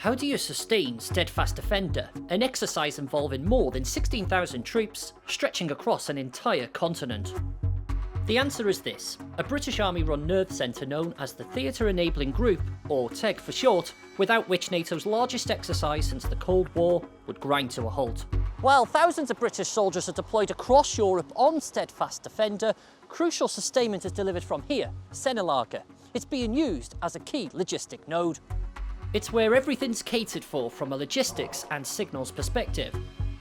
How do you sustain Steadfast Defender, an exercise involving more than 16,000 troops, stretching across an entire continent? The answer is this: a British Army-run nerve centre known as the Theatre Enabling Group, or TEG for short, without which NATO's largest exercise since the Cold War would grind to a halt. While thousands of British soldiers are deployed across Europe on Steadfast Defender, crucial sustainment is delivered from here, Senelager. It's being used as a key logistic node. It's where everything's catered for from a logistics and signals perspective.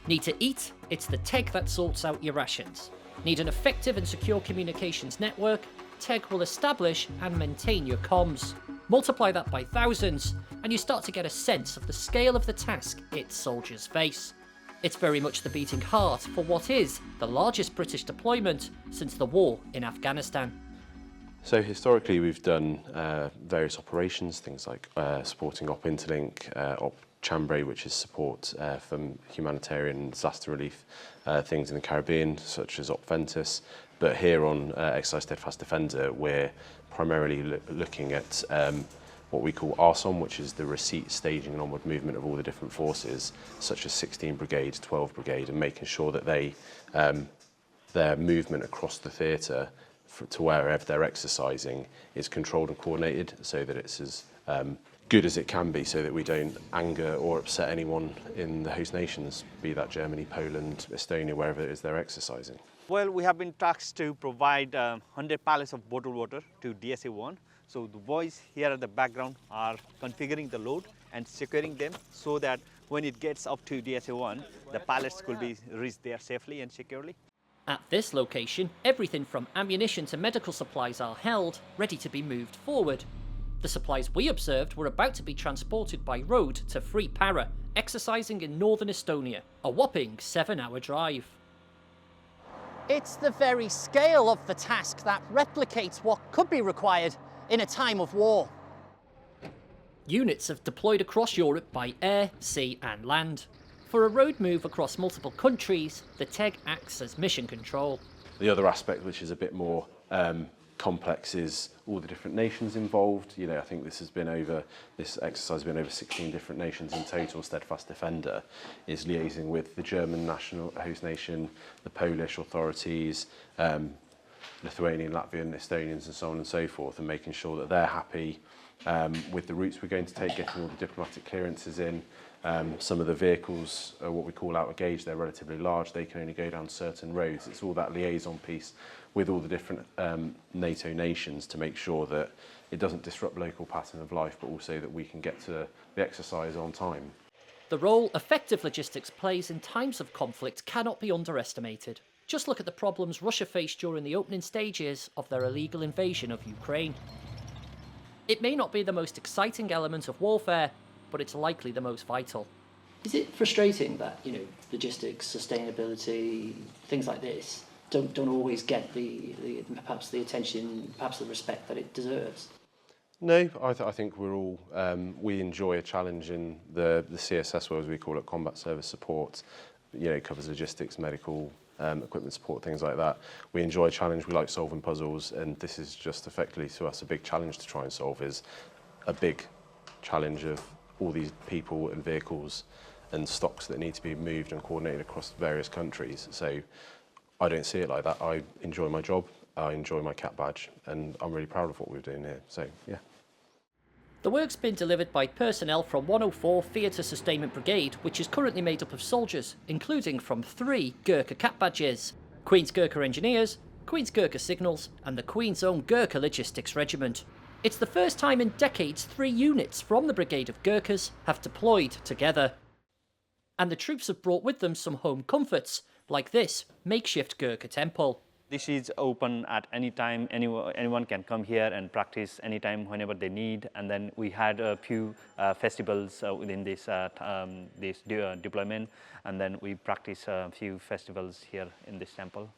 Need to eat? It's the TEG that sorts out your rations. Need an effective and secure communications network? TEG will establish and maintain your comms. Multiply that by thousands, and you start to get a sense of the scale of the task its soldiers face. It's very much the beating heart for what is the largest British deployment since the war in Afghanistan. So historically we've done various operations, things like supporting Op Interlink, Op Chambray, which is support from humanitarian disaster relief, things in the Caribbean such as Op Ventus. But here on Exercise Steadfast Defender we're primarily looking at what we call RSOM, which is the receipt, staging and onward movement of all the different forces, such as 16 Brigade, 12 Brigade, and making sure that their movement across the theatre to wherever they're exercising is controlled and coordinated so that it's as good as it can be, so that we don't anger or upset anyone in the host nations, be that Germany, Poland, Estonia, wherever it is they're exercising. Well, we have been tasked to provide 100 pallets of bottled water to DSA-1. So the boys here at the background are configuring the load and securing them so that when it gets up to DSA-1, the pallets could be reached there safely and securely. At this location, everything from ammunition to medical supplies are held, ready to be moved forward. The supplies we observed were about to be transported by road to Free Para, exercising in northern Estonia, a whopping 7-hour drive. It's the very scale of the task that replicates what could be required in a time of war. Units have deployed across Europe by air, sea and land. For a road move across multiple countries, the TEG acts as mission control. The other aspect, which is a bit more complex, is all the different nations involved. You know, I think this exercise has been over 16 different nations in total. Steadfast Defender is liaising with the German national host nation, the Polish authorities, Lithuanian, Latvian, Estonians and so on and so forth, and making sure that they're happy with the routes we're going to take, getting all the diplomatic clearances in. Some of the vehicles are what we call out of gauge. They're relatively large. They can only go down certain roads. It's all that liaison piece with all the different NATO nations to make sure that it doesn't disrupt local pattern of life, but also that we can get to the exercise on time. The role effective logistics plays in times of conflict cannot be underestimated. Just look at the problems Russia faced during the opening stages of their illegal invasion of Ukraine. It may not be the most exciting element of warfare, but it's likely the most vital. Is it frustrating that, logistics, sustainability, things like this don't always get perhaps the attention, perhaps the respect that it deserves? No, I think we're all, we enjoy a challenge in the CSS world, as we call it, combat service support. It covers logistics, medical, equipment support, things like that. We enjoy a challenge, we like solving puzzles, and this is just effectively to us a big challenge to try and solve, is a big challenge of all these people and vehicles and stocks that need to be moved and coordinated across various countries. So I don't see it like that. I enjoy my job, I enjoy my CAT badge, and I'm really proud of what we're doing here. So, yeah. The work's been delivered by personnel from 104 Theatre Sustainment Brigade, which is currently made up of soldiers, including from 3 Gurkha CAT badges: Queen's Gurkha Engineers, Queen's Gurkha Signals, and the Queen's Own Gurkha Logistics Regiment. It's the first time in decades 3 units from the Brigade of Gurkhas have deployed together. And the troops have brought with them some home comforts, like this makeshift Gurkha temple. This is open at any time. Anyone can come here and practice anytime, whenever they need. And then we had a few festivals within this deployment, and then we practice a few festivals here in this temple.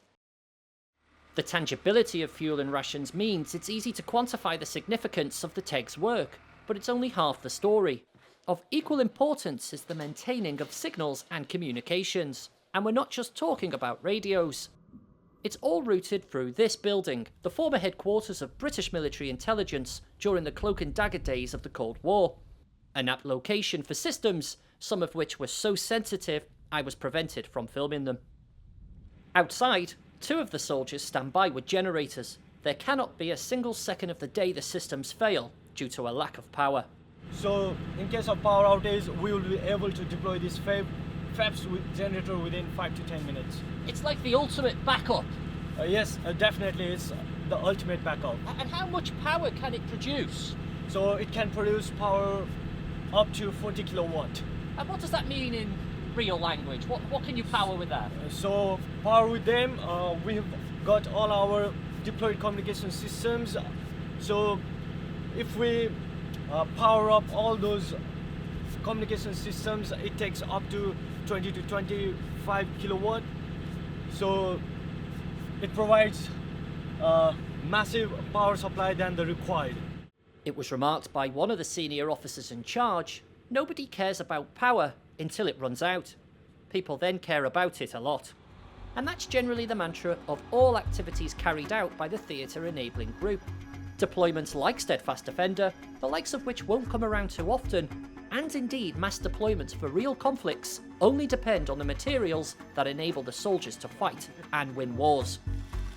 The tangibility of fuel and rations means it's easy to quantify the significance of the TEG's work, but it's only half the story. Of equal importance is the maintaining of signals and communications. And we're not just talking about radios. It's all routed through this building, the former headquarters of British military intelligence during the cloak and dagger days of the Cold War. an apt location for systems, some of which were so sensitive I was prevented from filming them. Outside, 2 of the soldiers stand by with generators. There cannot be a single second of the day the systems fail due to a lack of power. So in case of power outage, we will be able to deploy this FABs with generator within 5 to 10 minutes. It's like the ultimate backup. Yes, definitely it's the ultimate backup. And how much power can it produce? So it can produce power up to 40 kilowatt. And what does that mean in real language? What can you power with that? So power with them, we have got all our deployed communication systems. So if we power up all those communication systems, it takes up to 20 to 25 kilowatt. So it provides massive power supply than the required. It was remarked by one of the senior officers in charge, nobody cares about power until it runs out. People then care about it a lot. And that's generally the mantra of all activities carried out by the Theatre Enabling Group. Deployments like Steadfast Defender, the likes of which won't come around too often, and indeed mass deployments for real conflicts, only depend on the materials that enable the soldiers to fight and win wars.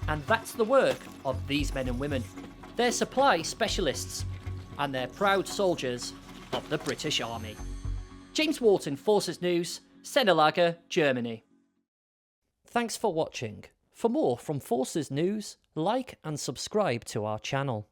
And that's the work of these men and women. They're supply specialists, and they're proud soldiers of the British Army. James Wharton, Forces News, Sennelager, Germany. Thanks for watching. For more from Forces News, like and subscribe to our channel.